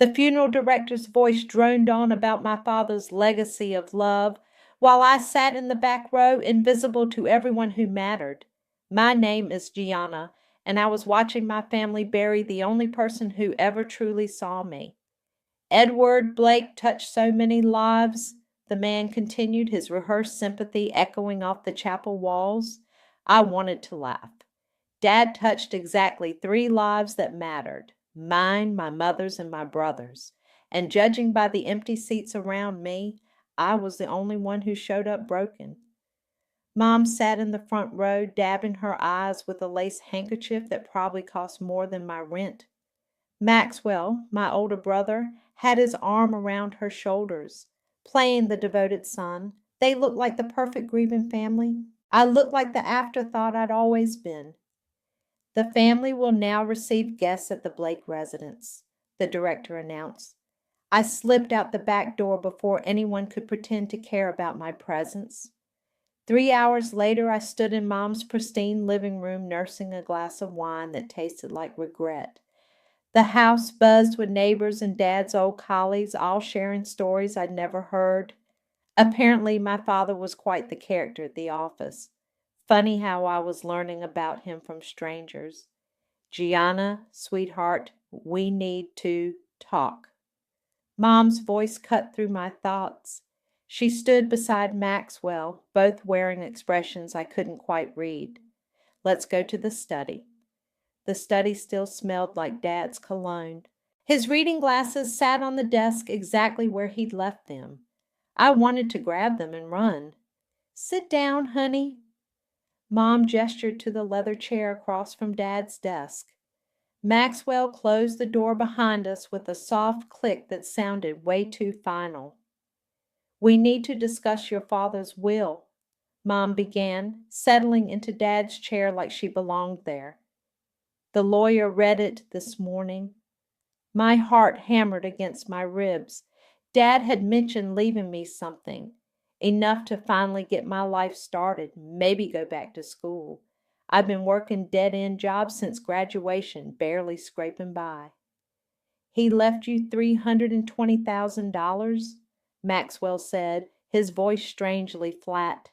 The funeral director's voice droned on about my father's legacy of love, while I sat in the back row, invisible to everyone who mattered. My name is Gianna, and I was watching my family bury the only person who ever truly saw me. Edward Blake touched so many lives, the man continued, his rehearsed sympathy echoing off the chapel walls. I wanted to laugh. Dad touched exactly 3 lives that mattered, mine, my mother's, and my brother's. And judging by the empty seats around me, I was the only one who showed up broken. Mom sat in the front row, dabbing her eyes with a lace handkerchief that probably cost more than my rent. Maxwell, my older brother, had his arm around her shoulders, playing the devoted son. They looked like the perfect grieving family. I looked like the afterthought I'd always been. The family will now receive guests at the Blake residence, the director announced. I slipped out the back door before anyone could pretend to care about my presence. 3 hours later, I stood in Mom's pristine living room nursing a glass of wine that tasted like regret. The house buzzed with neighbors and Dad's old colleagues, all sharing stories I'd never heard. Apparently, my father was quite the character at the office. Funny how I was learning about him from strangers. Gianna, sweetheart, we need to talk. Mom's voice cut through my thoughts. She stood beside Maxwell, both wearing expressions I couldn't quite read. Let's go to the study. The study still smelled like Dad's cologne. His reading glasses sat on the desk exactly where he'd left them. I wanted to grab them and run. Sit down, honey. Mom gestured to the leather chair across from Dad's desk. Maxwell closed the door behind us with a soft click that sounded way too final. We need to discuss your father's will, Mom began, settling into Dad's chair like she belonged there. The lawyer read it this morning. My heart hammered against my ribs. Dad had mentioned leaving me something, enough to finally get my life started, maybe go back to school. I've been working dead-end jobs since graduation, barely scraping by. He left you $320,000? Maxwell said, his voice strangely flat.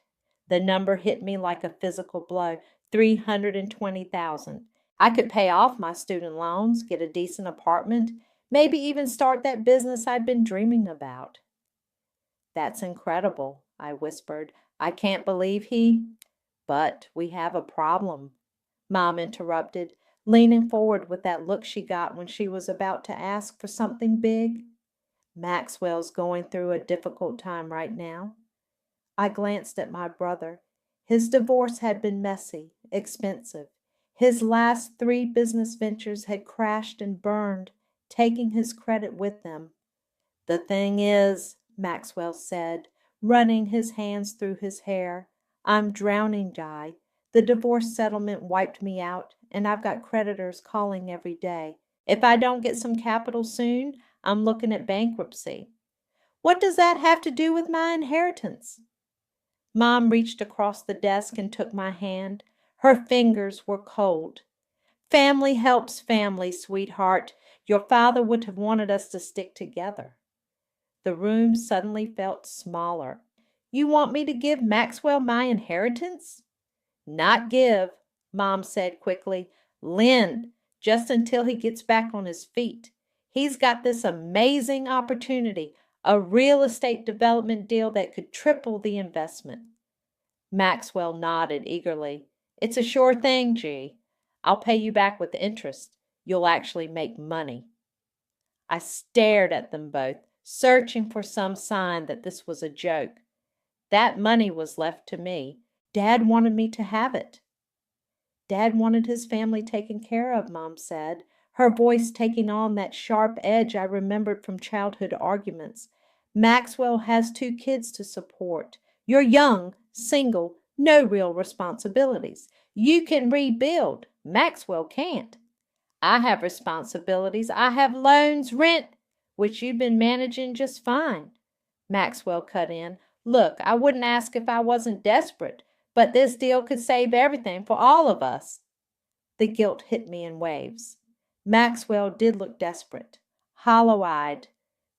The number hit me like a physical blow. $320,000. I could pay off my student loans, get a decent apartment, maybe even start that business I'd been dreaming about. That's incredible, I whispered. I can't believe he... But we have a problem, Mom interrupted, leaning forward with that look she got when she was about to ask for something big. Maxwell's going through a difficult time right now. I glanced at my brother. His divorce had been messy, expensive. His last 3 business ventures had crashed and burned, taking his credit with them. The thing is, Maxwell said, running his hands through his hair, I'm drowning, Di. The divorce settlement wiped me out, and I've got creditors calling every day. If I don't get some capital soon, I'm looking at bankruptcy. What does that have to do with my inheritance? Mom reached across the desk and took my hand. Her fingers were cold. Family helps family, sweetheart. Your father would have wanted us to stick together. The room suddenly felt smaller. You want me to give Maxwell my inheritance? Not give, Mom said quickly. Lend, just until he gets back on his feet. He's got this amazing opportunity, a real estate development deal that could triple the investment. Maxwell nodded eagerly. It's a sure thing, G. I'll pay you back with interest. You'll actually make money. I stared at them both, searching for some sign that this was a joke. That money was left to me. Dad wanted me to have it. Dad wanted his family taken care of, Mom said, her voice taking on that sharp edge I remembered from childhood arguments. Maxwell has 2 kids to support. You're young, single, no real responsibilities. You can rebuild. Maxwell can't. I have responsibilities. I have loans, rent, which you've been managing just fine. Maxwell cut in. Look, I wouldn't ask if I wasn't desperate, but this deal could save everything for all of us. The guilt hit me in waves. Maxwell did look desperate. hollow-eyed,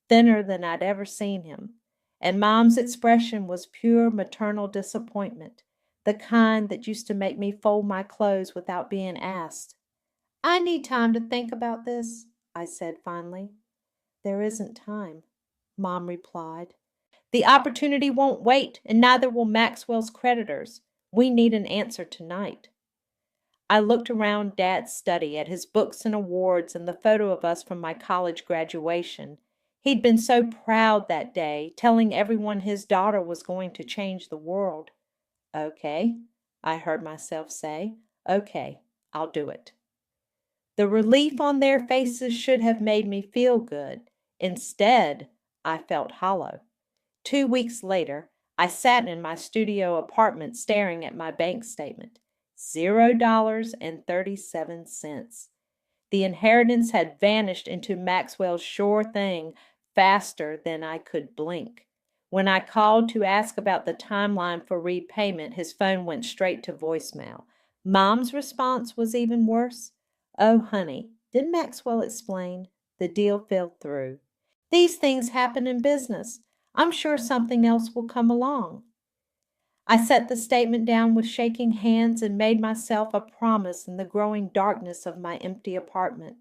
thinner than I'd ever seen him, and Mom's expression was pure maternal disappointment, the kind that used to make me fold my clothes without being asked. "I need time to think about this," I said finally. "There isn't time," Mom replied. "The opportunity won't wait, and neither will Maxwell's creditors. We need an answer tonight." I looked around Dad's study at his books and awards and the photo of us from my college graduation. He'd been so proud that day, telling everyone his daughter was going to change the world. "Okay," I heard myself say. "Okay, I'll do it." The relief on their faces should have made me feel good. Instead, I felt hollow. 2 weeks later, I sat in my studio apartment staring at my bank statement. $0.37. The inheritance had vanished into Maxwell's sure thing faster than I could blink. When I called to ask about the timeline for repayment, his phone went straight to voicemail. Mom's response was even worse. "Oh, honey, did Maxwell explain? The deal fell through. These things happen in business. I'm sure something else will come along." I set the statement down with shaking hands and made myself a promise in the growing darkness of my empty apartment.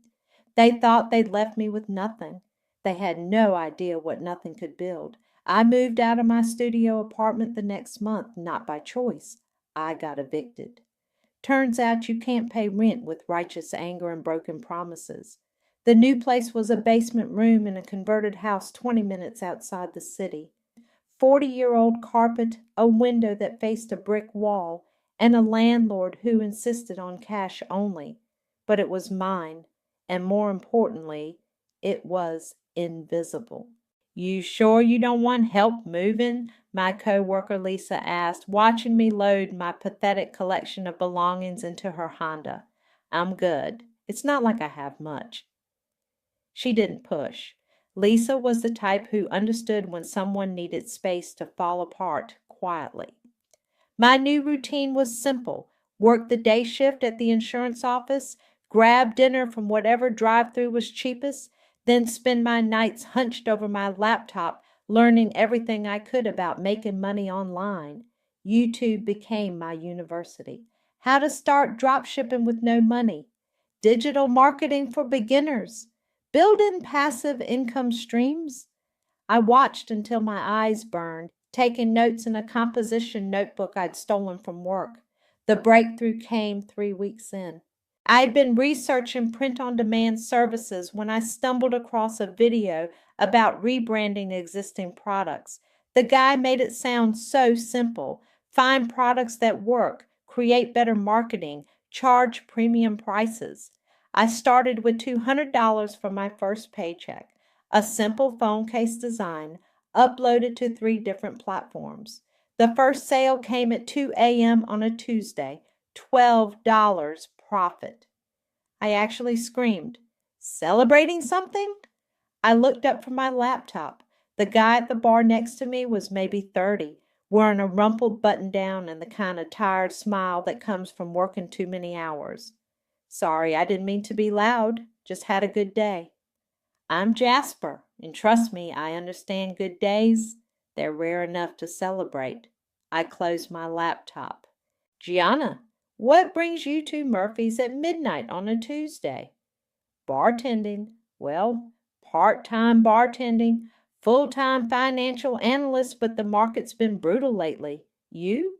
They thought they'd left me with nothing. They had no idea what nothing could build. I moved out of my studio apartment the next month, not by choice. I got evicted. Turns out you can't pay rent with righteous anger and broken promises. The new place was a basement room in a converted house 20 minutes outside the city. 40-year-old carpet, a window that faced a brick wall, and a landlord who insisted on cash only. But it was mine, and more importantly, it was invisible. "You sure you don't want help moving?" my coworker Lisa asked, watching me load my pathetic collection of belongings into her Honda. "I'm good. It's not like I have much." She didn't push. Lisa was the type who understood when someone needed space to fall apart quietly. My new routine was simple: work the day shift at the insurance office, grab dinner from whatever drive-thru was cheapest, then spend my nights hunched over my laptop learning everything I could about making money online. YouTube became my university. How to start drop shipping with no money. Digital marketing for beginners. Build in passive income streams. I watched until my eyes burned, taking notes in a composition notebook I'd stolen from work. The breakthrough came 3 weeks in. I had been researching print-on-demand services when I stumbled across a video about rebranding existing products. The guy made it sound so simple. Find products that work, create better marketing, charge premium prices. I started with $200 for my first paycheck, a simple phone case design, uploaded to 3 different platforms. The first sale came at 2 a.m. on a Tuesday, $12 profit. I actually screamed, "Celebrating something?" I looked up from my laptop. The guy at the bar next to me was maybe 30, wearing a rumpled button-down and the kind of tired smile that comes from working too many hours. "Sorry, I didn't mean to be loud. Just had a good day." "I'm Jasper, and trust me, I understand good days. They're rare enough to celebrate." I closed my laptop. "Gianna, what brings you to Murphy's at midnight on a Tuesday?" "Bartending. Well, part-time bartending, full-time financial analyst, but the market's been brutal lately. You?"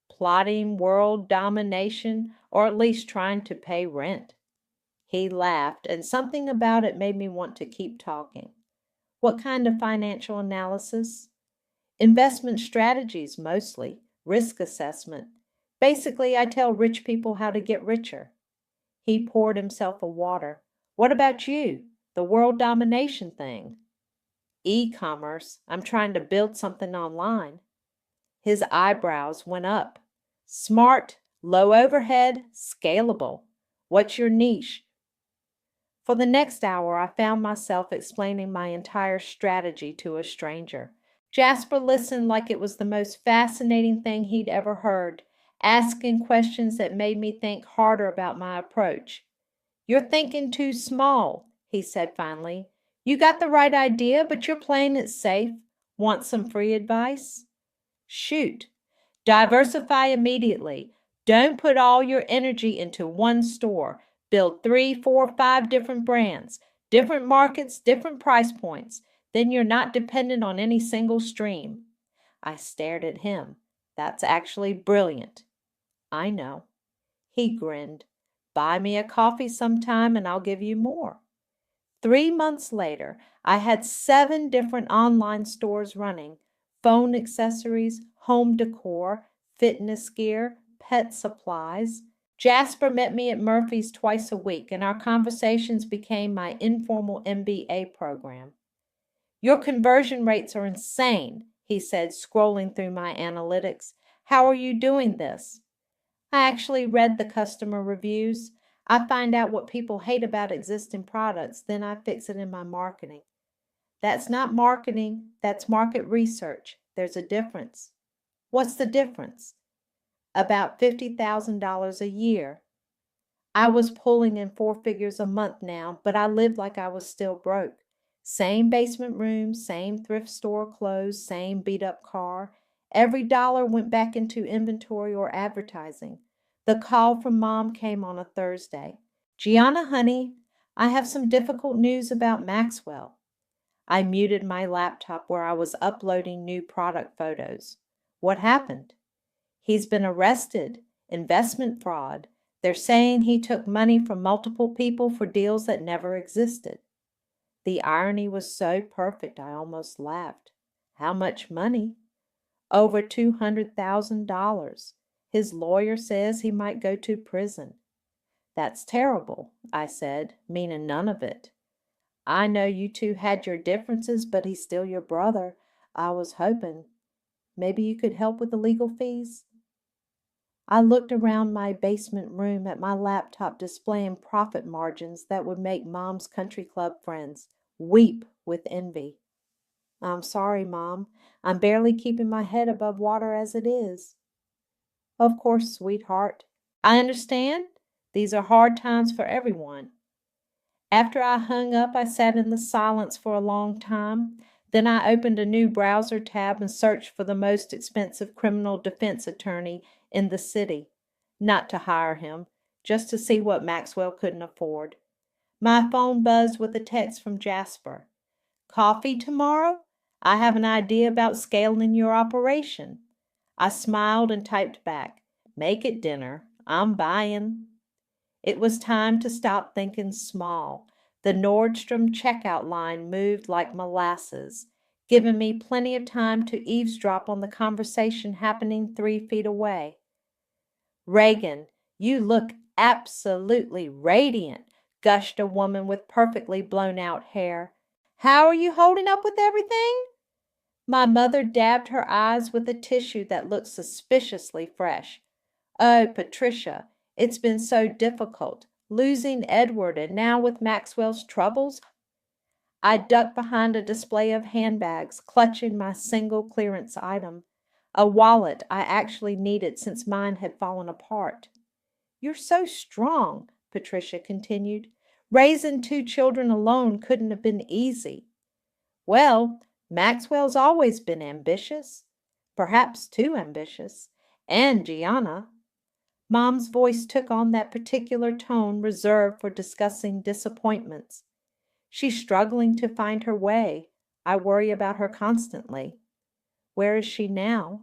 "Plotting world domination, or at least trying to pay rent." He laughed, and something about it made me want to keep talking. "What kind of financial analysis?" "Investment strategies, mostly. Risk assessment. Basically, I tell rich people how to get richer." He poured himself a water. "What about you? The world domination thing?" "E-commerce. I'm trying to build something online." His eyebrows went up. "Smart, low overhead, scalable. What's your niche?" For the next hour, I found myself explaining my entire strategy to a stranger. Jasper listened like it was the most fascinating thing he'd ever heard, asking questions that made me think harder about my approach. "You're thinking too small," he said finally. You got the right idea, but you're playing it safe. Want some free advice? Shoot. Diversify immediately. Don't put all your energy into one store. Build 3, 4, 5 different brands, different markets, different price points. Then you're not dependent on any single stream. I stared at him. That's actually brilliant. I know. He grinned. Buy me a coffee sometime and I'll give you more. 3 months later, I had 7 different online stores running: phone accessories, home decor, fitness gear, pet supplies. Jasper met me at Murphy's twice a week, and our conversations became my informal MBA program. Your conversion rates are insane, he said, scrolling through my analytics. How are you doing this? I actually read the customer reviews. I find out what people hate about existing products, then I fix it in my marketing. That's not marketing, that's market research. There's a difference. What's the difference? About $50,000 a year. I was pulling in 4 figures a month now, but I lived like I was still broke. Same basement room, same thrift store clothes, same beat up car. Every dollar went back into inventory or advertising. The call from Mom came on a Thursday. Gianna, honey, I have some difficult news about Maxwell. I muted my laptop where I was uploading new product photos. What happened? He's been arrested. Investment fraud. They're saying he took money from multiple people for deals that never existed. The irony was so perfect I almost laughed. How much money? Over $200,000. His lawyer says he might go to prison. That's terrible, I said, meaning none of it. I know you two had your differences, but he's still your brother. I was hoping. Maybe you could help with the legal fees? I looked around my basement room at my laptop displaying profit margins that would make Mom's country club friends weep with envy. I'm sorry, Mom. I'm barely keeping my head above water as it is. Of course, sweetheart. I understand. These are hard times for everyone. After I hung up, I sat in the silence for a long time. Then I opened a new browser tab and searched for the most expensive criminal defense attorney in the city. Not to hire him, just to see what Maxwell couldn't afford. My phone buzzed with a text from Jasper. Coffee tomorrow? I have an idea about scaling your operation. I smiled and typed back, make it dinner. I'm buying. It was time to stop thinking small. The Nordstrom checkout line moved like molasses, giving me plenty of time to eavesdrop on the conversation happening 3 feet away. Reagan, you look absolutely radiant, gushed a woman with perfectly blown out hair. How are you holding up with everything? My mother dabbed her eyes with a tissue that looked suspiciously fresh. Oh, Patricia, it's been so difficult, losing Edward and now with Maxwell's troubles. I ducked behind a display of handbags, clutching my single clearance item, a wallet I actually needed since mine had fallen apart. You're so strong, Patricia continued. Raising 2 children alone couldn't have been easy. Well, Maxwell's always been ambitious, perhaps too ambitious, and Gianna. Mom's voice took on that particular tone reserved for discussing disappointments. She's struggling to find her way. I worry about her constantly. Where is she now?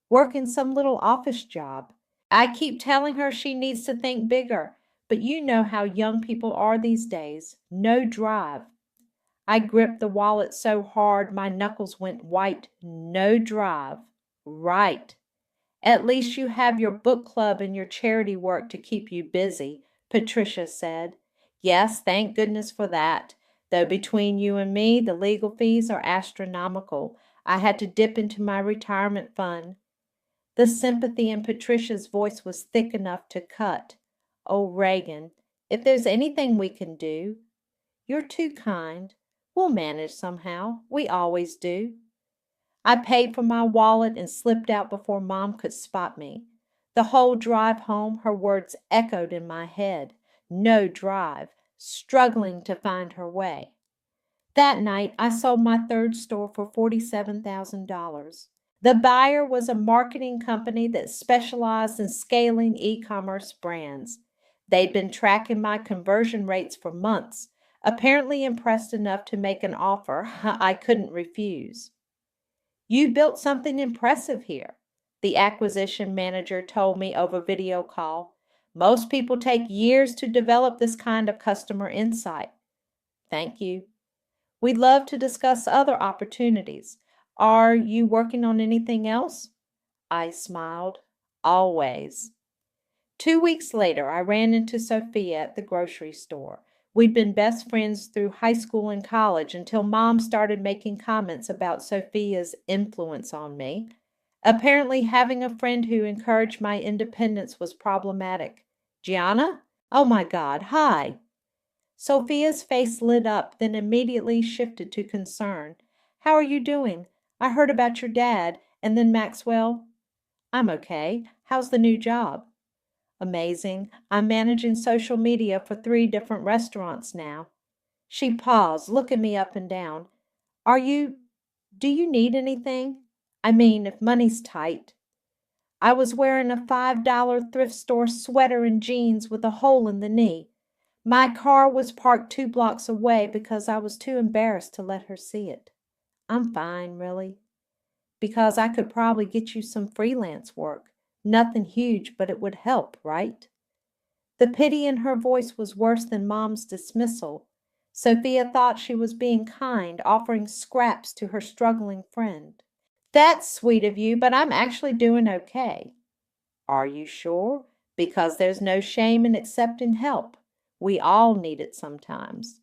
Working some little office job. I keep telling her she needs to think bigger, but you know how young people are these days. No drive. I gripped the wallet so hard my knuckles went white. No drive. Right. At least you have your book club and your charity work to keep you busy, Patricia said. Yes, thank goodness for that. Though between you and me, the legal fees are astronomical. I had to dip into my retirement fund. The sympathy in Patricia's voice was thick enough to cut. Oh, Reagan, if there's anything we can do. You're too kind. We'll manage somehow. We always do. I paid for my wallet and slipped out before Mom could spot me. The whole drive home, her words echoed in my head. No drive, struggling to find her way. That night, I sold my third store for $47,000. The buyer was a marketing company that specialized in scaling e-commerce brands. They'd been tracking my conversion rates for months, apparently impressed enough to make an offer I couldn't refuse. You built something impressive here, the acquisition manager told me over video call. Most people take years to develop this kind of customer insight. Thank you. We'd love to discuss other opportunities. Are you working on anything else? I smiled. Always. 2 weeks later, I ran into Sophia at the grocery store. We'd been best friends through high school and college until Mom started making comments about Sophia's influence on me. Apparently, having a friend who encouraged my independence was problematic. Gianna? Oh my God, hi. Sophia's face lit up, then immediately shifted to concern. How are you doing? I heard about your dad, and then Maxwell. I'm okay. How's the new job? Amazing. I'm managing social media for 3 different restaurants now. She paused, looking me up and down. Are you, do you need anything? I mean, if money's tight. I was wearing a $5 thrift store sweater and jeans with a hole in the knee. My car was parked 2 blocks away because I was too embarrassed to let her see it. I'm fine, really, because I could probably get you some freelance work. Nothing huge, but it would help, right? The pity in her voice was worse than Mom's dismissal. Sophia thought she was being kind, offering scraps to her struggling friend. That's sweet of you, but I'm actually doing okay. Are you sure? Because there's no shame in accepting help. We all need it sometimes.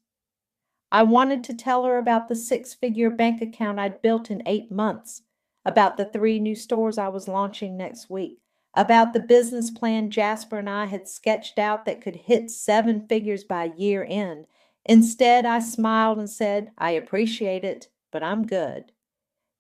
I wanted to tell her about the 6-figure bank account I'd built in 8 months, about the 3 new stores I was launching next week, about the business plan Jasper and I had sketched out that could hit 7 figures by year end. Instead, I smiled and said, I appreciate it, but I'm good.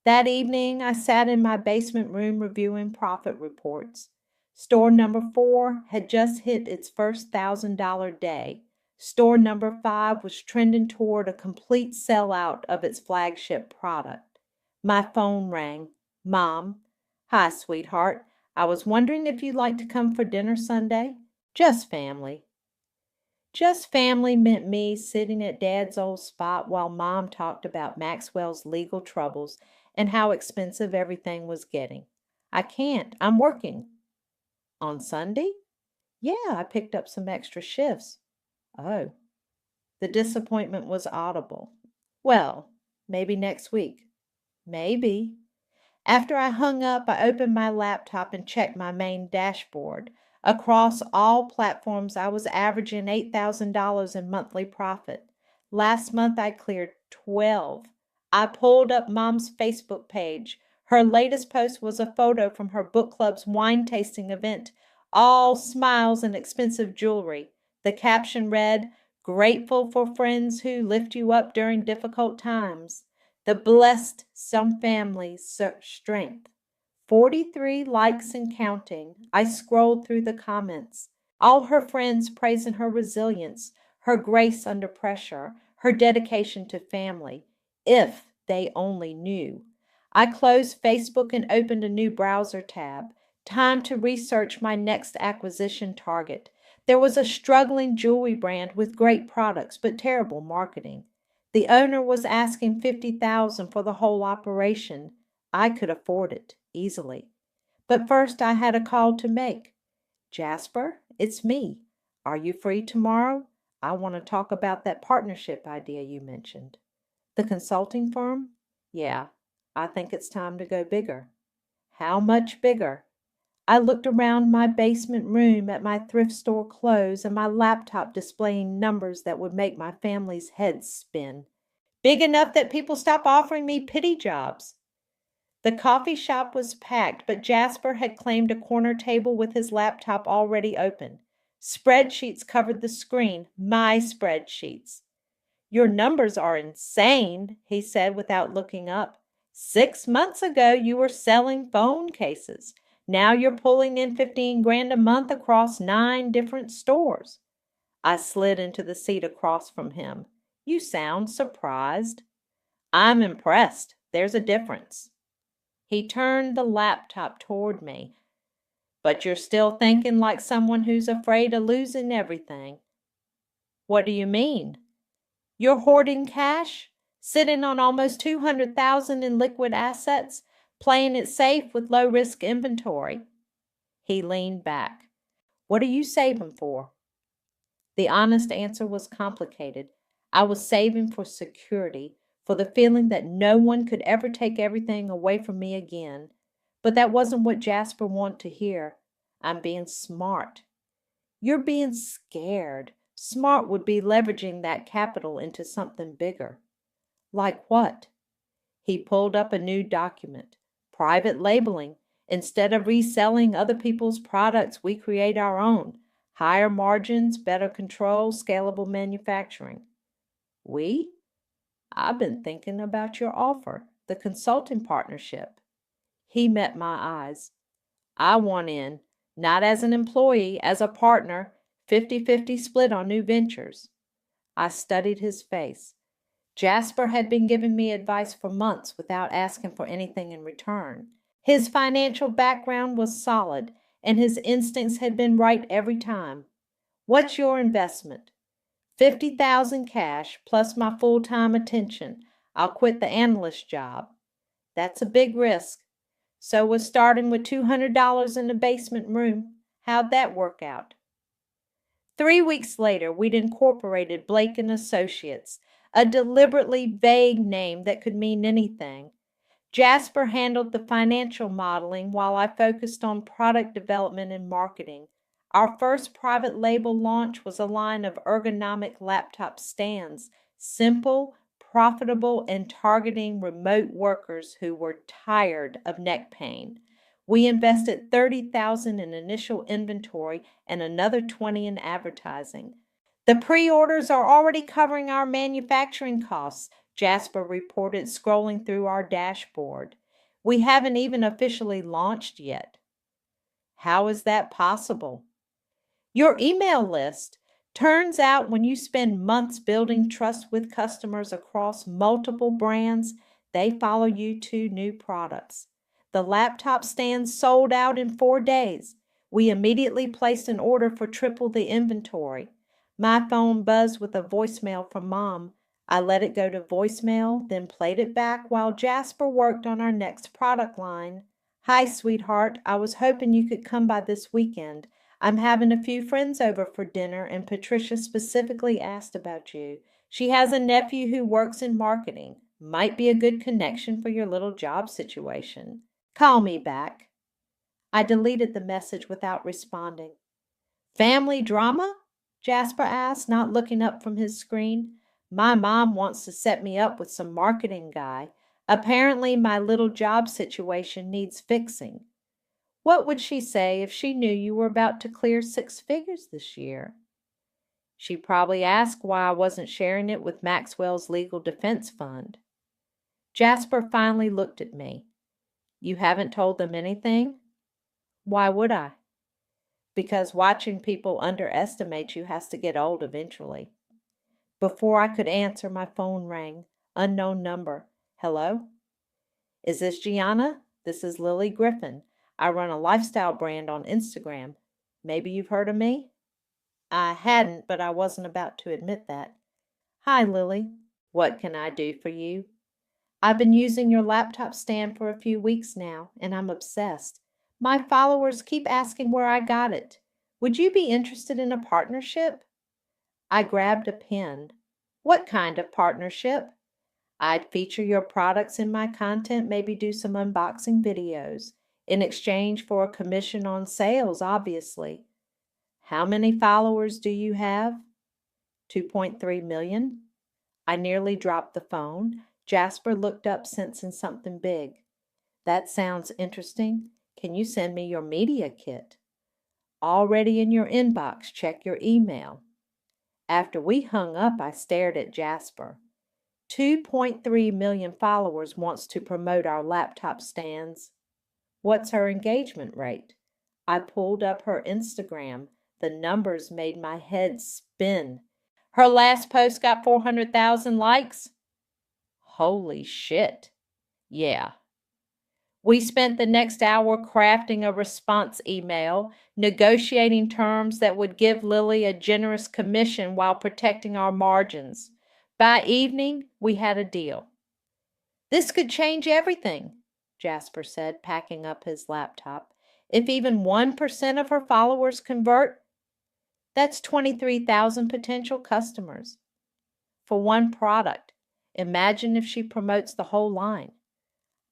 That evening, I sat in my basement room reviewing profit reports. Store number 4 had just hit its first $1,000 day. Store number 5 was trending toward a complete sellout of its flagship product. My phone rang. Mom. Hi, sweetheart. I was wondering if you'd like to come for dinner Sunday? Just family. Just family meant me sitting at Dad's old spot while Mom talked about Maxwell's legal troubles and how expensive everything was getting. I can't. I'm working. On Sunday? Yeah, I picked up some extra shifts. Oh. The disappointment was audible. Well, maybe next week. Maybe. After I hung up, I opened my laptop and checked my main dashboard. Across all platforms, I was averaging $8,000 in monthly profit. Last month, I cleared 12. I pulled up Mom's Facebook page. Her latest post was a photo from her book club's wine tasting event, all smiles and expensive jewelry. The caption read, Grateful for friends who lift you up during difficult times. The blessed some families search strength. 43 likes and counting. I scrolled through the comments. All her friends praising her resilience, her grace under pressure, her dedication to family. If they only knew. I closed Facebook and opened a new browser tab. Time to research my next acquisition target. There was a struggling jewelry brand with great products but terrible marketing. The owner was asking $50,000 for the whole operation. I could afford it easily. But first I had a call to make. Jasper, it's me. Are you free tomorrow? I want to talk about that partnership idea you mentioned. The consulting firm? Yeah, I think it's time to go bigger. How much bigger? I looked around my basement room at my thrift store clothes and my laptop displaying numbers that would make my family's heads spin. Big enough that people stop offering me pity jobs. The coffee shop was packed, but Jasper had claimed a corner table with his laptop already open. Spreadsheets covered the screen, my spreadsheets. Your numbers are insane, he said without looking up. 6 months ago, you were selling phone cases. Now you're pulling in 15 grand a month across 9 different stores. I slid into the seat across from him. You sound surprised. I'm impressed. There's a difference. He turned the laptop toward me. But you're still thinking like someone who's afraid of losing everything. What do you mean? You're hoarding cash, sitting on almost 200,000 in liquid assets, playing it safe with low-risk inventory. He leaned back. What are you saving for? The honest answer was complicated. I was saving for security, for the feeling that no one could ever take everything away from me again. But that wasn't what Jasper wanted to hear. I'm being smart. You're being scared. Smart would be leveraging that capital into something bigger. Like what? He pulled up a new document. Private labeling. Instead of reselling other people's products, we create our own. Higher margins, better control, scalable manufacturing. We? I've been thinking about your offer, the consulting partnership. He met my eyes. I want in, not as an employee, as a partner, 50-50 split on new ventures. I studied his face. Jasper had been giving me advice for months without asking for anything in return. His financial background was solid, and his instincts had been right every time. What's your investment? 50,000 cash plus my full-time attention. I'll quit the analyst job. That's a big risk. So was starting with $200 in the basement room. How'd that work out? 3 weeks later, we'd incorporated Blake and Associates, a deliberately vague name that could mean anything. Jasper handled the financial modeling while I focused on product development and marketing. Our first private label launch was a line of ergonomic laptop stands, simple, profitable, and targeting remote workers who were tired of neck pain. We invested $30,000 in initial inventory and another $20,000 in advertising. The pre-orders are already covering our manufacturing costs, Jasper reported, scrolling through our dashboard. We haven't even officially launched yet. How is that possible? Your email list. Turns out when you spend months building trust with customers across multiple brands, they follow you to new products. The laptop stand sold out in 4 days. We immediately placed an order for triple the inventory. My phone buzzed with a voicemail from Mom. I let it go to voicemail, then played it back while Jasper worked on our next product line. Hi, sweetheart. I was hoping you could come by this weekend. I'm having a few friends over for dinner, and Patricia specifically asked about you. She has a nephew who works in marketing. Might be a good connection for your little job situation. Call me back. I deleted the message without responding. Family drama? Jasper asked, not looking up from his screen. My mom wants to set me up with some marketing guy. Apparently, my little job situation needs fixing. What would she say if she knew you were about to clear 6 figures this year? She'd probably ask why I wasn't sharing it with Maxwell's legal defense fund. Jasper finally looked at me. You haven't told them anything? Why would I? Because watching people underestimate you has to get old eventually. Before I could answer, my phone rang. Unknown number. Hello? Is this Gianna? This is Lily Griffin. I run a lifestyle brand on Instagram. Maybe you've heard of me? I hadn't, but I wasn't about to admit that. Hi, Lily. What can I do for you? I've been using your laptop stand for a few weeks now, and I'm obsessed. My followers keep asking where I got it. Would you be interested in a partnership? I grabbed a pen. What kind of partnership? I'd feature your products in my content, maybe do some unboxing videos. In exchange for a commission on sales, obviously. How many followers do you have? 2.3 million. I nearly dropped the phone. Jasper looked up, sensing something big. That sounds interesting. Can you send me your media kit? Already in your inbox. Check your email. After we hung up, I stared at Jasper. 2.3 million followers wants to promote our laptop stands. What's her engagement rate? I pulled up her Instagram. The numbers made my head spin. Her last post got 400,000 likes. Holy shit. Yeah. We spent the next hour crafting a response email, negotiating terms that would give Lily a generous commission while protecting our margins. By evening, we had a deal. This could change everything, Jasper said, packing up his laptop. If even 1% of her followers convert, that's 23,000 potential customers for one product. Imagine if she promotes the whole line.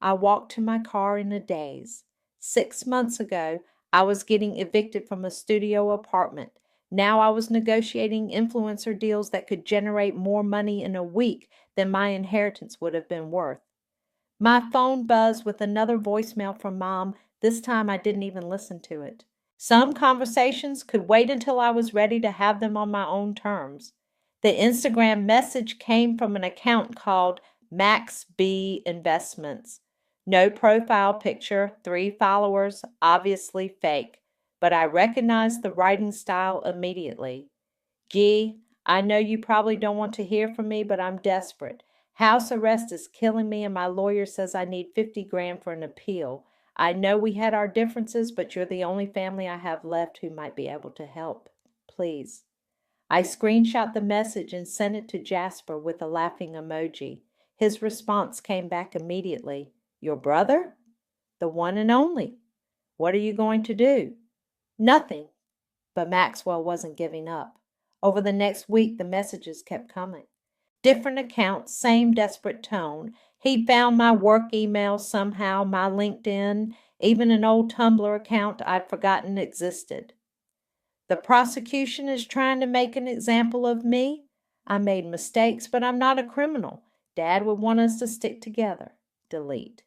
I walked to my car in a daze. 6 months ago, I was getting evicted from a studio apartment. Now I was negotiating influencer deals that could generate more money in a week than my inheritance would have been worth. My phone buzzed with another voicemail from Mom. This time I didn't even listen to it. Some conversations could wait until I was ready to have them on my own terms. The Instagram message came from an account called Max B Investments. No profile picture, 3 followers, obviously fake. But I recognized the writing style immediately. Gee, I know you probably don't want to hear from me, but I'm desperate. House arrest is killing me, and my lawyer says I need 50 grand for an appeal. I know we had our differences, but you're the only family I have left who might be able to help. Please. I screenshot the message and sent it to Jasper with a laughing emoji. His response came back immediately. Your brother? The one and only. What are you going to do? Nothing. But Maxwell wasn't giving up. Over the next week, the messages kept coming. Different accounts, same desperate tone. He'd found my work email somehow, my LinkedIn, even an old Tumblr account I'd forgotten existed. The prosecution is trying to make an example of me. I made mistakes, but I'm not a criminal. Dad would want us to stick together. Delete.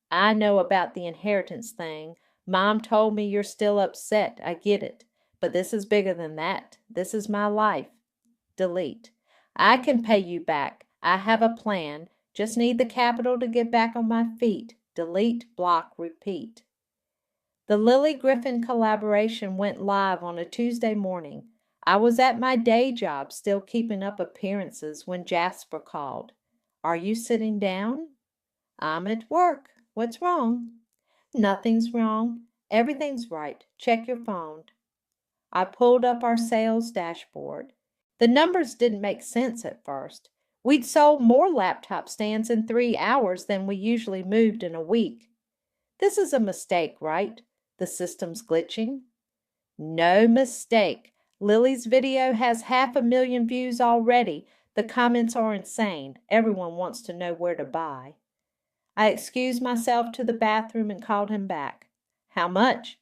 I know about the inheritance thing. Mom told me you're still upset. I get it. But this is bigger than that. This is my life. Delete. I can pay you back. I have a plan. Just need the capital to get back on my feet. Delete, block, repeat. The Lily Griffin collaboration went live on a Tuesday morning. I was at my day job, still keeping up appearances, when Jasper called. Are you sitting down? I'm at work. What's wrong? Nothing's wrong. Everything's right. Check your phone. I pulled up our sales dashboard. The numbers didn't make sense at first. We'd sold more laptop stands in 3 hours than we usually moved in a week. This is a mistake, right? The system's glitching. No mistake. Lily's video has 500,000 views already. The comments are insane. Everyone wants to know where to buy. I excused myself to the bathroom and called him back. How much?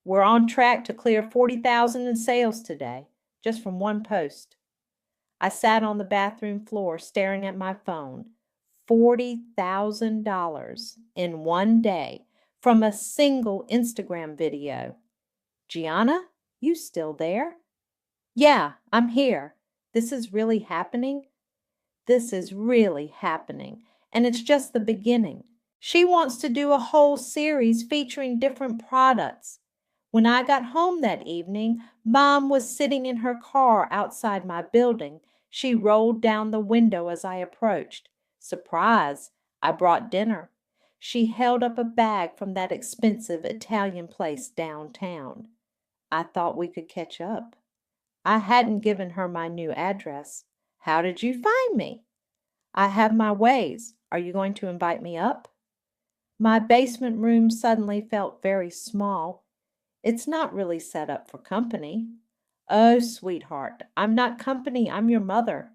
We're on track to clear 40,000 in sales today, just from one post. I sat on the bathroom floor staring at my phone. $40,000 in one day from a single Instagram video. Gianna, you still there? Yeah, I'm here. This is really happening? This is really happening, and it's just the beginning. She wants to do a whole series featuring different products. When I got home that evening, Mom was sitting in her car outside my building. She rolled down the window as I approached. Surprise! I brought dinner. She held up a bag from that expensive Italian place downtown. I thought we could catch up. I hadn't given her my new address. How did you find me? I have my ways. Are you going to invite me up? My basement room suddenly felt very small. It's not really set up for company. Oh, sweetheart, I'm not company. I'm your mother.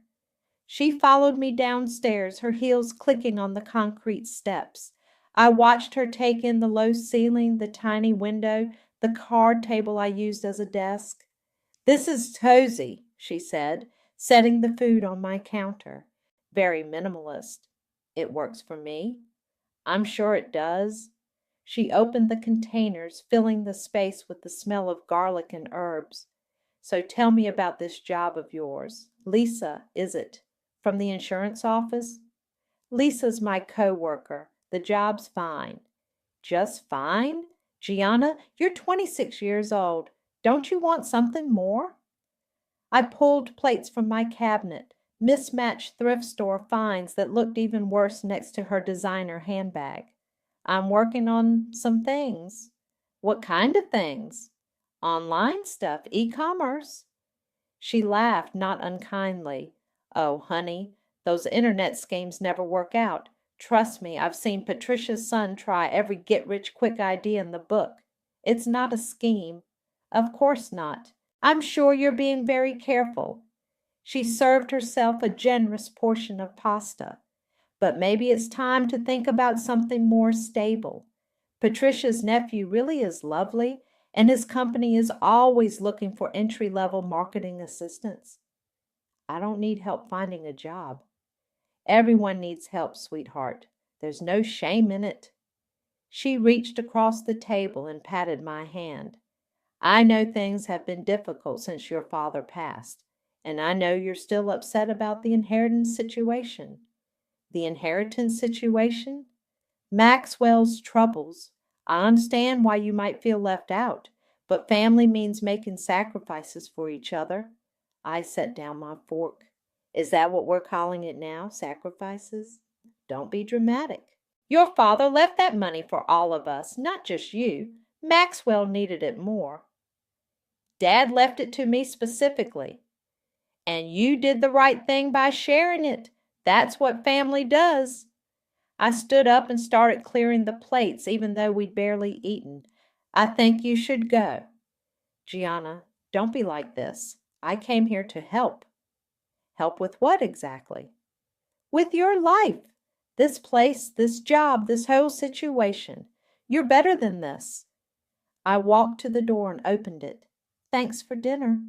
She followed me downstairs, her heels clicking on the concrete steps. I watched her take in the low ceiling, the tiny window, the card table I used as a desk. This is cozy, she said, setting the food on my counter. Very minimalist. It works for me. I'm sure it does. She opened the containers, filling the space with the smell of garlic and herbs. So tell me about this job of yours. Lisa, is it? From the insurance office? Lisa's my co-worker. The job's fine. Just fine? Gianna, you're 26 years old. Don't you want something more? I pulled plates from my cabinet, mismatched thrift store finds that looked even worse next to her designer handbag. I'm working on some things. What kind of things? Online stuff, e-commerce. She laughed, not unkindly. Oh, honey, those internet schemes never work out. Trust me, I've seen Patricia's son try every get-rich-quick idea in the book. It's not a scheme. Of course not. I'm sure you're being very careful. She served herself a generous portion of pasta. But maybe it's time to think about something more stable. Patricia's nephew really is lovely, and his company is always looking for entry-level marketing assistants. I don't need help finding a job. Everyone needs help, sweetheart. There's no shame in it. She reached across the table and patted my hand. I know things have been difficult since your father passed, and I know you're still upset about the inheritance situation. The inheritance situation? Maxwell's troubles. I understand why you might feel left out, but family means making sacrifices for each other. I set down my fork. Is that what we're calling it now? Sacrifices? Don't be dramatic. Your father left that money for all of us, not just you. Maxwell needed it more. Dad left it to me specifically. And you did the right thing by sharing it. That's what family does. I stood up and started clearing the plates, even though we'd barely eaten. I think you should go. Gianna, don't be like this. I came here to help. Help with what exactly? With your life. This place, this job, this whole situation. You're better than this. I walked to the door and opened it. Thanks for dinner.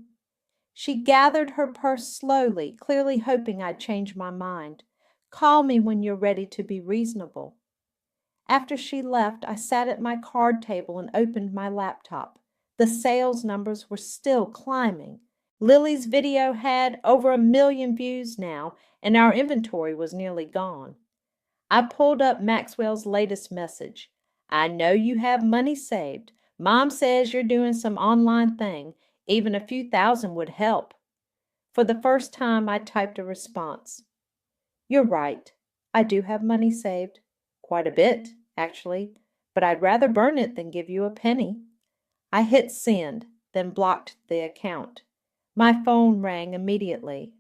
She gathered her purse slowly, clearly hoping I'd change my mind. Call me when you're ready to be reasonable. After she left, I sat at my card table and opened my laptop. The sales numbers were still climbing. Lily's video had over 1 million views now, and our inventory was nearly gone. I pulled up Maxwell's latest message. I know you have money saved. Mom says you're doing some online thing. Even a few thousand would help. For the first time, I typed a response. You're right. I do have money saved. Quite a bit, actually, but I'd rather burn it than give you a penny. I hit send, then blocked the account. My phone rang immediately.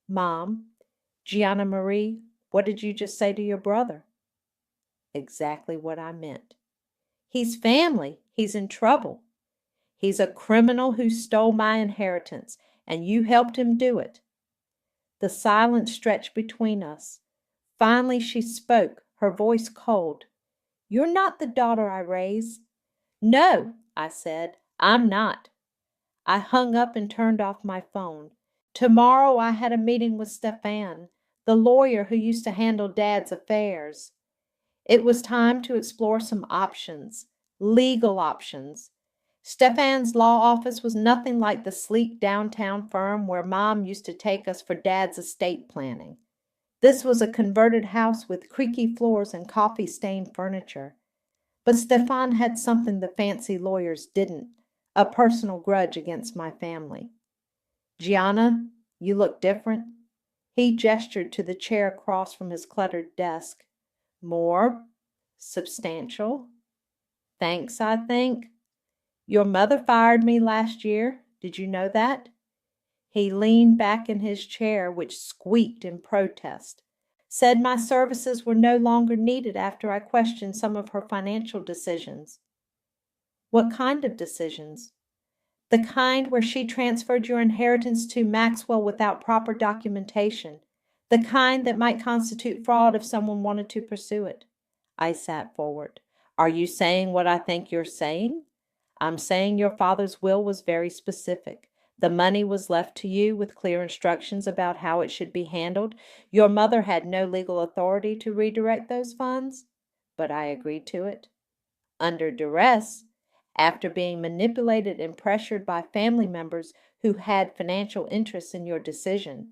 Mom, Gianna Marie, what did you just say to your brother? Exactly what I meant. He's family. He's in trouble. He's a criminal who stole my inheritance, and you helped him do it. The silence stretched between us. Finally she spoke, her voice cold. You're not the daughter I raised. No, I said, I'm not. I hung up and turned off my phone. Tomorrow I had a meeting with Stefan, the lawyer who used to handle Dad's affairs. It was time to explore some options, legal options. Stefan's law office was nothing like the sleek downtown firm where Mom used to take us for Dad's estate planning. This was a converted house with creaky floors and coffee-stained furniture. But Stefan had something the fancy lawyers didn't, a personal grudge against my family. Gianna, you look different. He gestured to the chair across from his cluttered desk. More substantial. Thanks, I think. Your mother fired me last year. Did you know that? He leaned back in his chair, which squeaked in protest. Said my services were no longer needed after I questioned some of her financial decisions. What kind of decisions? The kind where she transferred your inheritance to Maxwell without proper documentation. The kind that might constitute fraud if someone wanted to pursue it. I sat forward. Are you saying what I think you're saying? I'm saying your father's will was very specific. The money was left to you with clear instructions about how it should be handled. Your mother had no legal authority to redirect those funds, but I agreed to it. Under duress, after being manipulated and pressured by family members who had financial interests in your decision.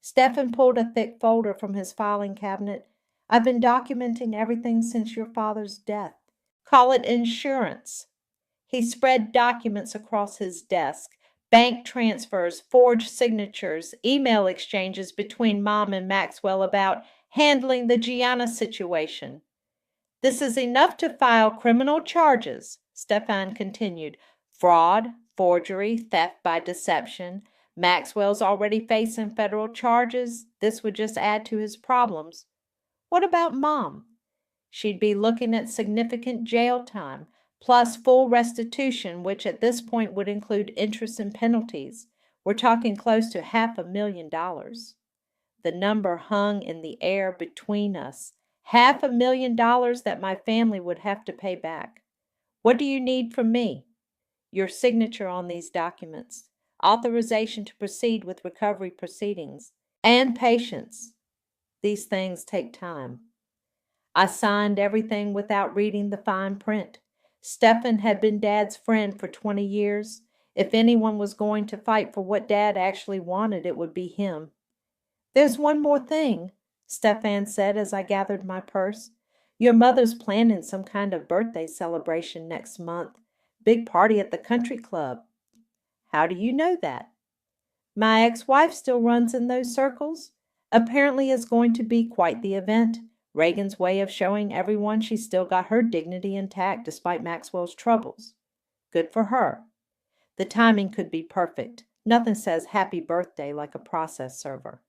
Stefan pulled a thick folder from his filing cabinet. I've been documenting everything since your father's death. Call it insurance. He spread documents across his desk, Bank transfers, forged signatures, email exchanges between Mom and Maxwell about handling the Gianna situation. This is enough to file criminal charges, Stefan continued. Fraud, forgery, theft by deception. Maxwell's already facing federal charges. This would just add to his problems. What about Mom? She'd be looking at significant jail time, plus full restitution, which at this point would include interest and penalties. We're talking close to $500,000. The number hung in the air between us. $500,000 that my family would have to pay back. What do you need from me? Your signature on these documents, authorization to proceed with recovery proceedings, and patience. These things take time. I signed everything without reading the fine print. Stefan had been Dad's friend for 20 years. If anyone was going to fight for what Dad actually wanted, it would be him. There's one more thing, Stefan said as I gathered my purse. Your mother's planning some kind of birthday celebration next month. Big party at the country club. How do you know that? My ex-wife still runs in those circles. Apparently it's going to be quite the event. Reagan's way of showing everyone she's still got her dignity intact despite Maxwell's troubles. Good for her. The timing could be perfect. Nothing says happy birthday like a process server.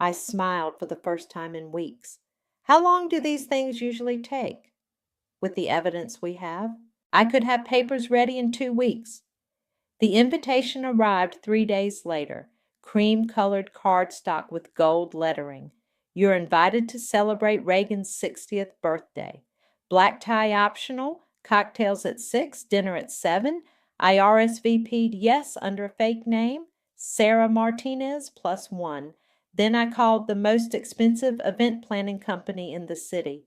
I smiled for the first time in weeks. How long do these things usually take? With the evidence we have, I could have papers ready in 2 weeks. The invitation arrived 3 days later, cream-colored cardstock with gold lettering. You're invited to celebrate Reagan's 60th birthday. Black tie optional, cocktails at 6, dinner at 7. I RSVP'd yes under a fake name, Sarah Martinez +1. Then I called the most expensive event planning company in the city.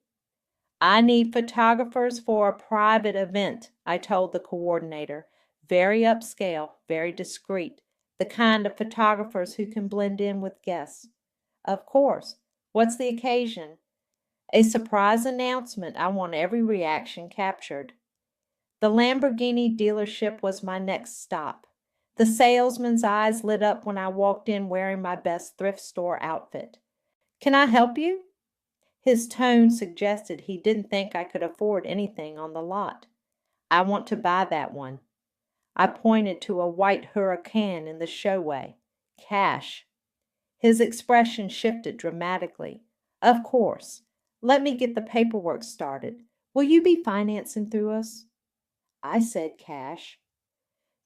I need photographers for a private event, I told the coordinator. Very upscale, very discreet, the kind of photographers who can blend in with guests. Of course. What's the occasion? A surprise announcement. I want every reaction captured. The Lamborghini dealership was my next stop. The salesman's eyes lit up when I walked in wearing my best thrift store outfit. Can I help you? His tone suggested he didn't think I could afford anything on the lot. I want to buy that one. I pointed to a white Huracan in the showway. Cash. His expression shifted dramatically. Of course. Let me get the paperwork started. Will you be financing through us? I said cash.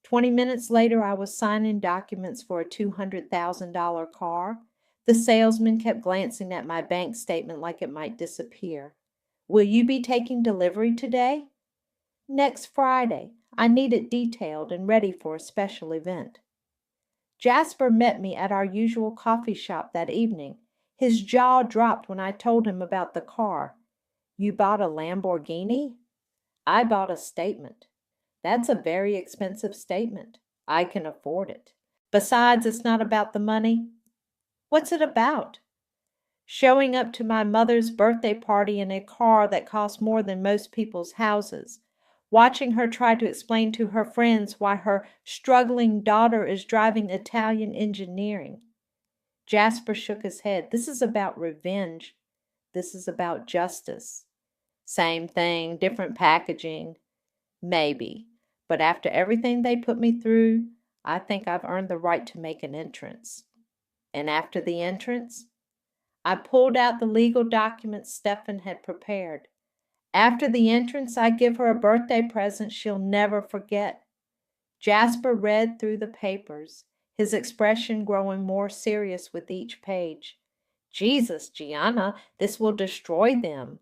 20 minutes later, I was signing documents for a $200,000 car. The salesman kept glancing at my bank statement like it might disappear. Will you be taking delivery today? Next Friday. I need it detailed and ready for a special event. Jasper met me at our usual coffee shop that evening. His jaw dropped when I told him about the car. You bought a Lamborghini? I bought a statement. That's a very expensive statement. I can afford it. Besides, it's not about the money. What's it about? Showing up to my mother's birthday party in a car that costs more than most people's houses. Watching her try to explain to her friends why her struggling daughter is driving Italian engineering. Jasper shook his head. This is about revenge. This is about justice. Same thing, different packaging. Maybe. But after everything they put me through, I think I've earned the right to make an entrance. And after the entrance, I pulled out the legal documents Stefan had prepared. After the entrance, I give her a birthday present she'll never forget. Jasper read through the papers, his expression growing more serious with each page. Jesus, Gianna, this will destroy them.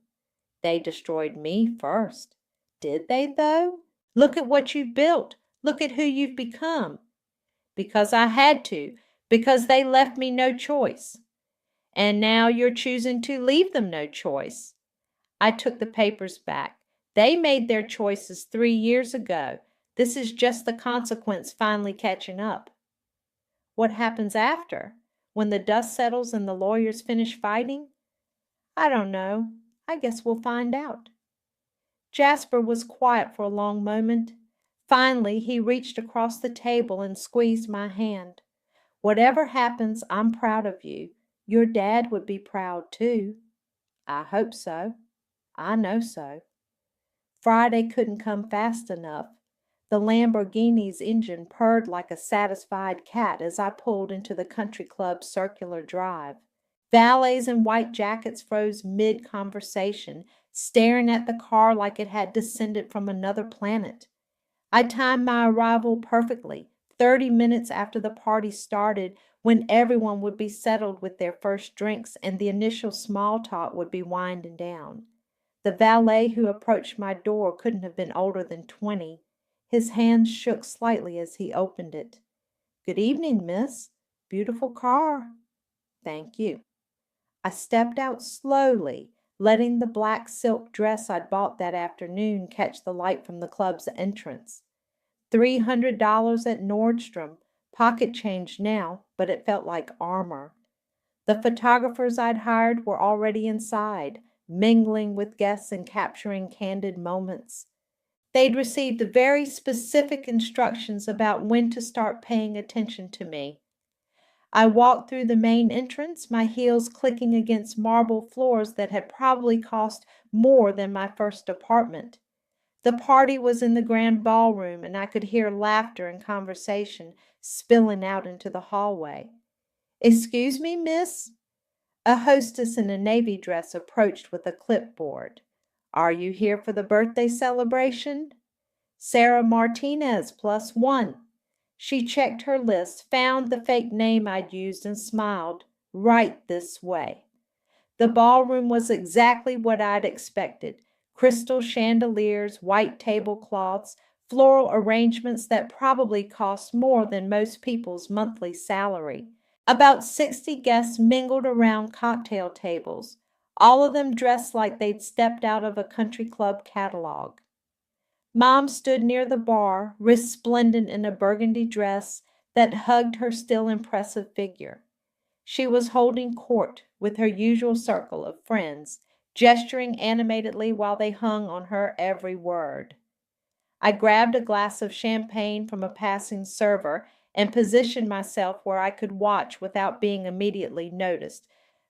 They destroyed me first. Did they, though? Look at what you've built. Look at who you've become. Because I had to. Because they left me no choice. And now you're choosing to leave them no choice. I took the papers back. They made their choices 3 years ago. This is just the consequence finally catching up. What happens after? When the dust settles and the lawyers finish fighting? I don't know. I guess we'll find out. Jasper was quiet for a long moment. Finally, he reached across the table and squeezed my hand. Whatever happens, I'm proud of you. Your dad would be proud, too. I hope so. I know so. Friday couldn't come fast enough. The Lamborghini's engine purred like a satisfied cat as I pulled into the country club's circular drive. Valets in white jackets froze mid-conversation, staring at the car like it had descended from another planet. I timed my arrival perfectly, 30 minutes after the party started, when everyone would be settled with their first drinks and the initial small talk would be winding down. The valet who approached my door couldn't have been older than 20. His hand shook slightly as he opened it. "Good evening, miss. Beautiful car." "Thank you." I stepped out slowly, letting the black silk dress I'd bought that afternoon catch the light from the club's entrance. $300 at Nordstrom, pocket change now, but it felt like armor. The photographers I'd hired were already inside, mingling with guests and capturing candid moments. They'd received very specific instructions about when to start paying attention to me. I walked through the main entrance, my heels clicking against marble floors that had probably cost more than my first apartment. The party was in the grand ballroom, and I could hear laughter and conversation spilling out into the hallway. "Excuse me, miss?" A hostess in a navy dress approached with a clipboard. "Are you here for the birthday celebration?" "Sarah Martinez, +1. She checked her list, found the fake name I'd used, and smiled. "Right this way." The ballroom was exactly what I'd expected. Crystal chandeliers, white tablecloths, floral arrangements that probably cost more than most people's monthly salary. About 60 guests mingled around cocktail tables, all of them dressed like they'd stepped out of a country club catalog. Mom stood near the bar, resplendent in a burgundy dress that hugged her still impressive figure. She was holding court with her usual circle of friends, gesturing animatedly while they hung on her every word. I grabbed a glass of champagne from a passing server and positioned myself where I could watch without being immediately noticed.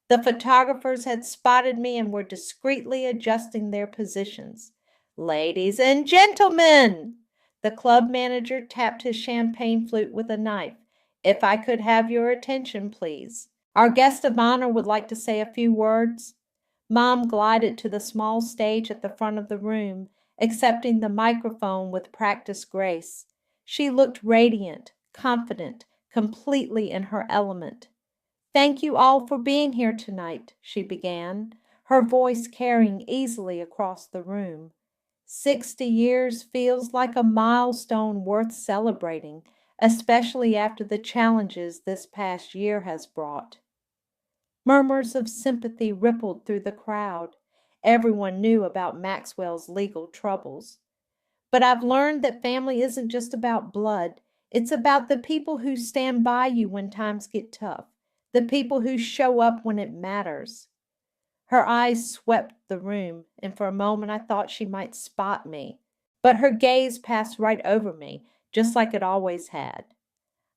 The photographers had spotted me and were discreetly adjusting their positions. "Ladies and gentlemen!" The club manager tapped his champagne flute with a knife. "If I could have your attention, please. Our guest of honor would like to say a few words." Mom glided to the small stage at the front of the room, accepting the microphone with practiced grace. She looked radiant, confident, completely in her element. "Thank you all for being here tonight," she began, her voice carrying easily across the room. 60 years feels like a milestone worth celebrating, especially after the challenges this past year has brought. Murmurs of sympathy rippled through the crowd. Everyone knew about Maxwell's legal troubles. But I've learned that family isn't just about blood. It's about the people who stand by you when times get tough, the people who show up when it matters. Her eyes swept the room, and for a moment I thought she might spot me. But her gaze passed right over me, just like it always had.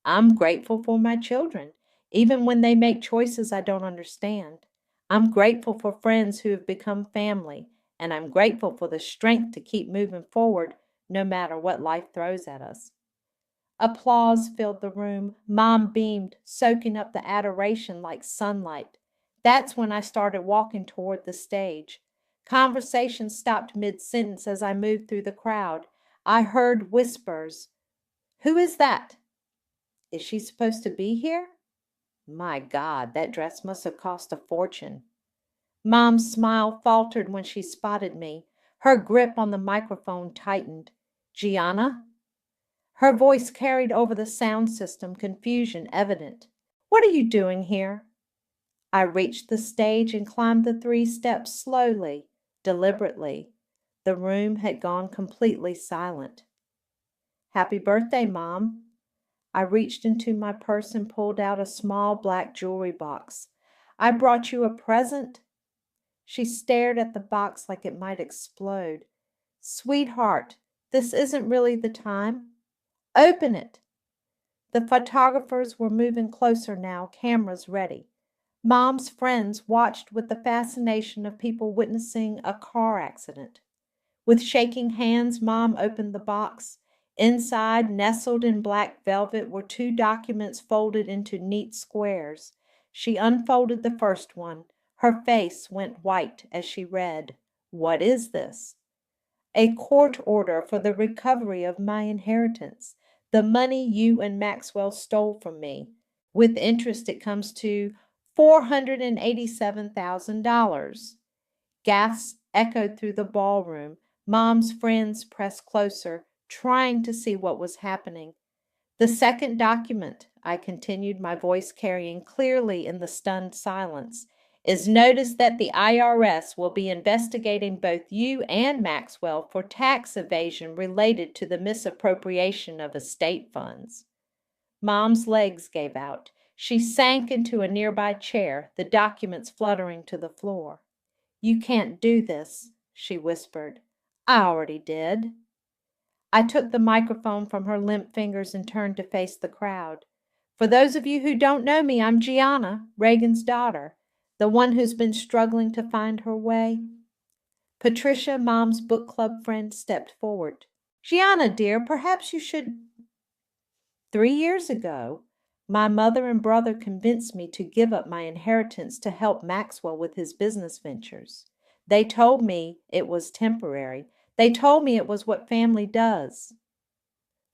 "I'm grateful for my children, even when they make choices I don't understand. I'm grateful for friends who have become family, and I'm grateful for the strength to keep moving forward no matter what life throws at us." Applause filled the room. Mom beamed, soaking up the adoration like sunlight. That's when I started walking toward the stage. Conversation stopped mid-sentence as I moved through the crowd. I heard whispers. "Who is that?" "Is she supposed to be here?" My God, that dress must have cost a fortune. Mom's smile faltered when she spotted me. Her grip on the microphone tightened. "Gianna?" Her voice carried over the sound system, confusion evident. "What are you doing here?" I reached the stage and climbed the 3 steps slowly, deliberately. The room had gone completely silent. "Happy birthday, Mom." I reached into my purse and pulled out a small black jewelry box. "I brought you a present." She stared at the box like it might explode. "Sweetheart, This isn't really the time. Open it. The photographers were moving closer now, cameras ready. Mom's friends watched with the fascination of people witnessing a car accident. With shaking hands, Mom opened the box. Inside, nestled in black velvet, were two documents folded into neat squares. She unfolded the first one. Her face went white as she read, "What is this?" "A court order for the recovery of my inheritance, the money you and Maxwell stole from me. With interest, it comes to $487,000. Gasps echoed through the ballroom. Mom's friends pressed closer, trying to see what was happening. "The second document," I continued, my voice carrying clearly in the stunned silence, "is notice that the IRS will be investigating both you and Maxwell for tax evasion related to the misappropriation of estate funds." Mom's legs gave out. She sank into a nearby chair, the documents fluttering to the floor. "You can't do this," she whispered. "I already did." I took the microphone from her limp fingers and turned to face the crowd. "For those of you who don't know me, I'm Gianna, Reagan's daughter, the one who's been struggling to find her way." Patricia, Mom's book club friend, stepped forward. "Gianna, dear, perhaps you should—" 3 years ago, my mother and brother convinced me to give up my inheritance to help Maxwell with his business ventures. They told me it was temporary. They told me it was what family does.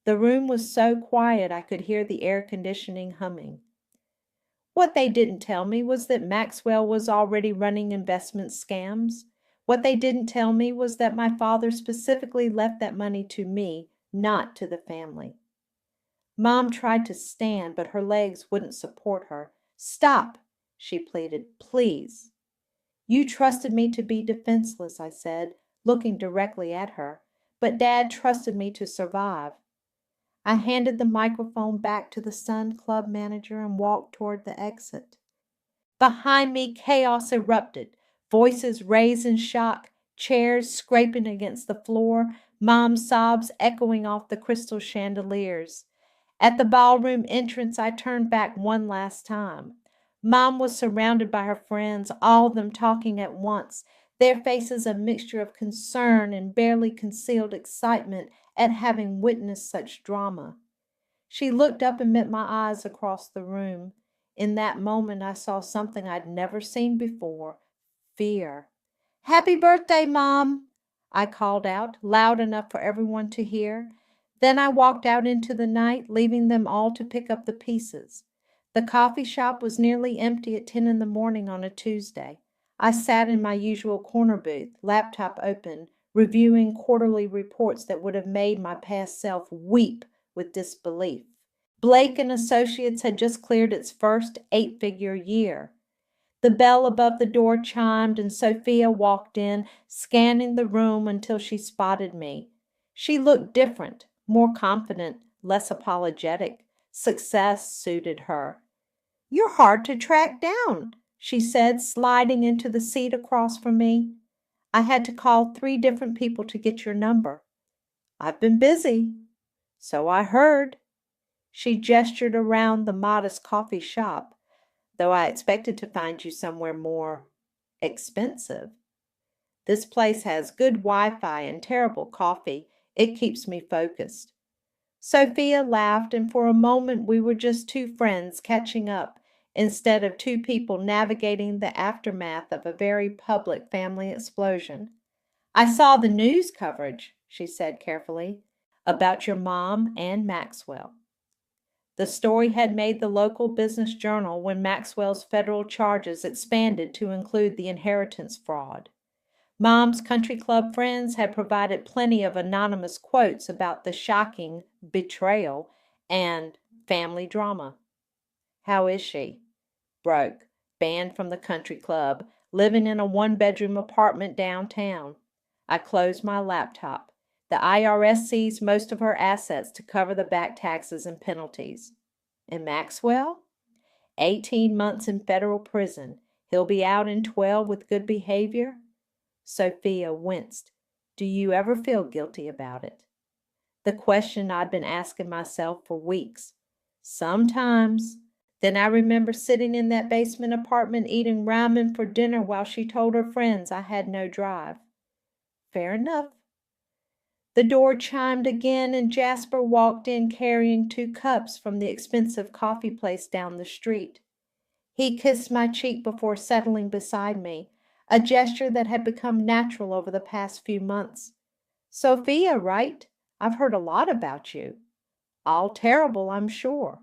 The room was so quiet I could hear the air conditioning humming. What they didn't tell me was that Maxwell was already running investment scams. What they didn't tell me was that my father specifically left that money to me, not to the family. Mom tried to stand, but her legs wouldn't support her. "Stop," she pleaded, "please." "You trusted me to be defenseless," I said, looking directly at her. "But Dad trusted me to survive." I handed the microphone back to the Sun Club manager and walked toward the exit. Behind me, chaos erupted. Voices raised in shock, chairs scraping against the floor, Mom's sobs echoing off the crystal chandeliers. At the ballroom entrance, I turned back one last time. Mom was surrounded by her friends, all of them talking at once, their faces a mixture of concern and barely concealed excitement at having witnessed such drama. She looked up and met my eyes across the room. In that moment, I saw something I'd never seen before: fear. "Happy birthday, Mom!" I called out, loud enough for everyone to hear. Then I walked out into the night, leaving them all to pick up the pieces. The coffee shop was nearly empty at 10 in the morning on a Tuesday. I sat in my usual corner booth, laptop open, reviewing quarterly reports that would have made my past self weep with disbelief. Blake and Associates had just cleared its first 8-figure year. The bell above the door chimed, and Sophia walked in, scanning the room until she spotted me. She looked different, more confident, less apologetic. Success suited her. "You're hard to track down," she said, sliding into the seat across from me. "I had to call 3 different people to get your number." "I've been busy." "So I heard." She gestured around the modest coffee shop, "though I expected to find you somewhere more expensive." "This place has good Wi-Fi and terrible coffee. It keeps me focused." Sophia laughed, and for a moment we were just two friends catching up, instead of two people navigating the aftermath of a very public family explosion. "I saw the news coverage," she said carefully, "about your mom and Maxwell." The story had made the local business journal when Maxwell's federal charges expanded to include the inheritance fraud. Mom's country club friends had provided plenty of anonymous quotes about the shocking betrayal and family drama. "How is she?" "Broke, banned from the country club, living in a 1-bedroom apartment downtown." I closed my laptop. "The IRS seized most of her assets to cover the back taxes and penalties." "And Maxwell?" 18 months in federal prison. He'll be out in 12 with good behavior." Sophia winced. "Do you ever feel guilty about it?" The question I'd been asking myself for weeks. Sometimes. Then I remember sitting in that basement apartment eating ramen for dinner while she told her friends I had no drive. Fair enough. The door chimed again, and Jasper walked in carrying 2 cups from the expensive coffee place down the street. He kissed my cheek before settling beside me, a gesture that had become natural over the past few months. Sophia, right? I've heard a lot about you. All terrible, I'm sure.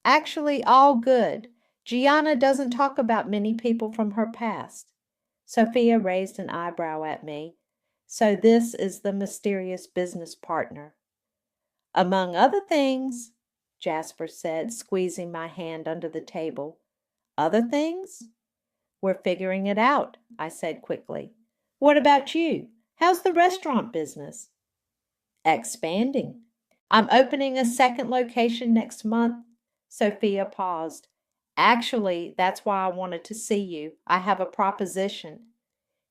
Actually, all good. Gianna doesn't talk about many people from her past. Sophia raised an eyebrow at me. So this is the mysterious business partner. Among other things, Jasper said, squeezing my hand under the table. Other things? We're figuring it out, I said quickly. What about you? How's the restaurant business? Expanding. I'm opening a second location next month. Sophia paused. Actually, that's why I wanted to see you. I have a proposition.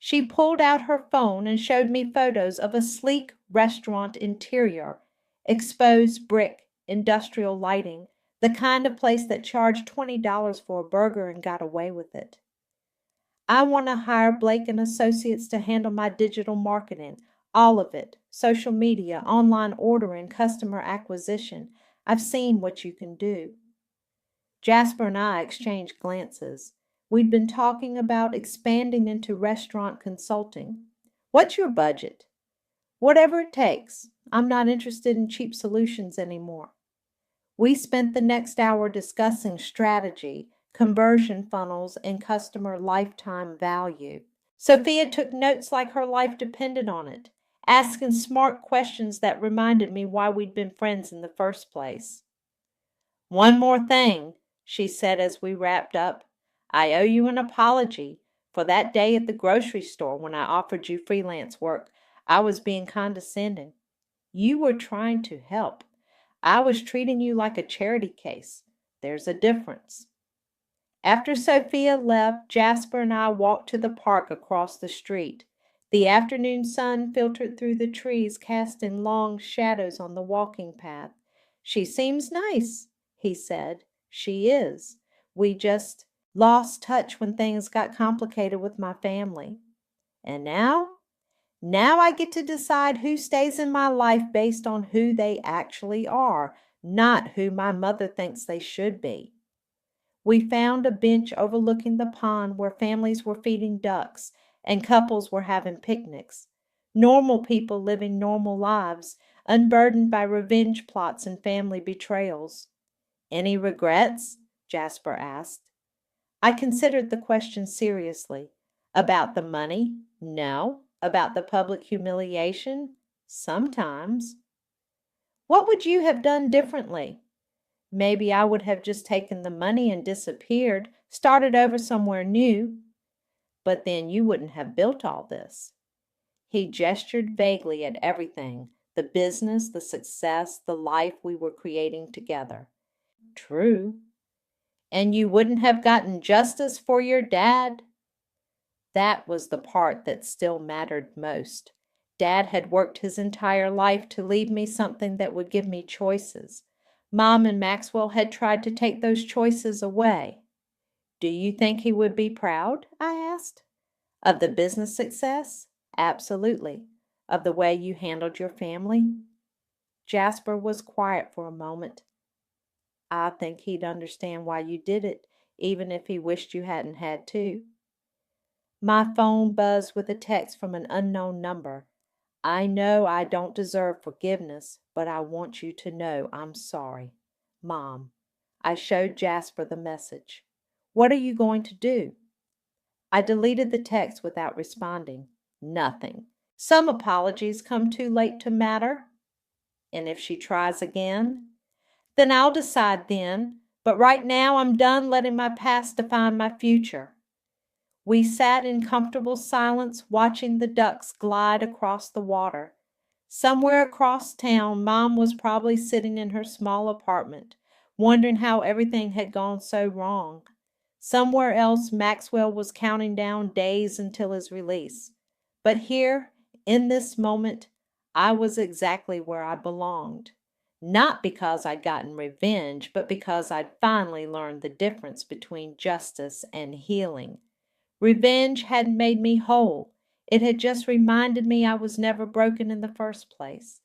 She pulled out her phone and showed me photos of a sleek restaurant interior, exposed brick, industrial lighting, the kind of place that charged $20 for a burger and got away with it. I want to hire Blake and Associates to handle my digital marketing, all of it, social media, online ordering, customer acquisition. I've seen what you can do. Jasper and I exchanged glances. We'd been talking about expanding into restaurant consulting. What's your budget? Whatever it takes. I'm not interested in cheap solutions anymore. We spent the next hour discussing strategy, conversion funnels, and customer lifetime value. Sophia took notes like her life depended on it, asking smart questions that reminded me why we'd been friends in the first place. One more thing, she said as we wrapped up. I owe you an apology for that day at the grocery store when I offered you freelance work. I was being condescending. You were trying to help. I was treating you like a charity case. There's a difference. After Sophia left, Jasper and I walked to the park across the street. The afternoon sun filtered through the trees, casting long shadows on the walking path. She seems nice, he said. She is. We just lost touch when things got complicated with my family. And now I get to decide who stays in my life based on who they actually are, not who my mother thinks they should be. We found a bench overlooking the pond where families were feeding ducks and couples were having picnics. Normal people living normal lives, unburdened by revenge plots and family betrayals. Any regrets? Jasper asked. I considered the question seriously. About the money? No. About the public humiliation? Sometimes. What would you have done differently? Maybe I would have just taken the money and disappeared, started over somewhere new. But then you wouldn't have built all this. He gestured vaguely at everything, the business, the success, the life we were creating together. True. And you wouldn't have gotten justice for your dad? That was the part that still mattered most. Dad had worked his entire life to leave me something that would give me choices. Mom and Maxwell had tried to take those choices away. Do you think he would be proud? I asked. Of the business success? Absolutely. Of the way you handled your family? Jasper was quiet for a moment. I think he'd understand why you did it, even if he wished you hadn't had to. My phone buzzed with a text from an unknown number. I know I don't deserve forgiveness, but I want you to know I'm sorry. Mom. I showed Jasper the message. What are you going to do? I deleted the text without responding. Nothing. Some apologies come too late to matter. And if she tries again? Then I'll decide then. But right now I'm done letting my past define my future. We sat in comfortable silence, watching the ducks glide across the water. Somewhere across town, Mom was probably sitting in her small apartment, wondering how everything had gone so wrong. Somewhere else, Maxwell was counting down days until his release. But here, in this moment, I was exactly where I belonged. Not because I'd gotten revenge, but because I'd finally learned the difference between justice and healing. Revenge hadn't made me whole. It had just reminded me I was never broken in the first place.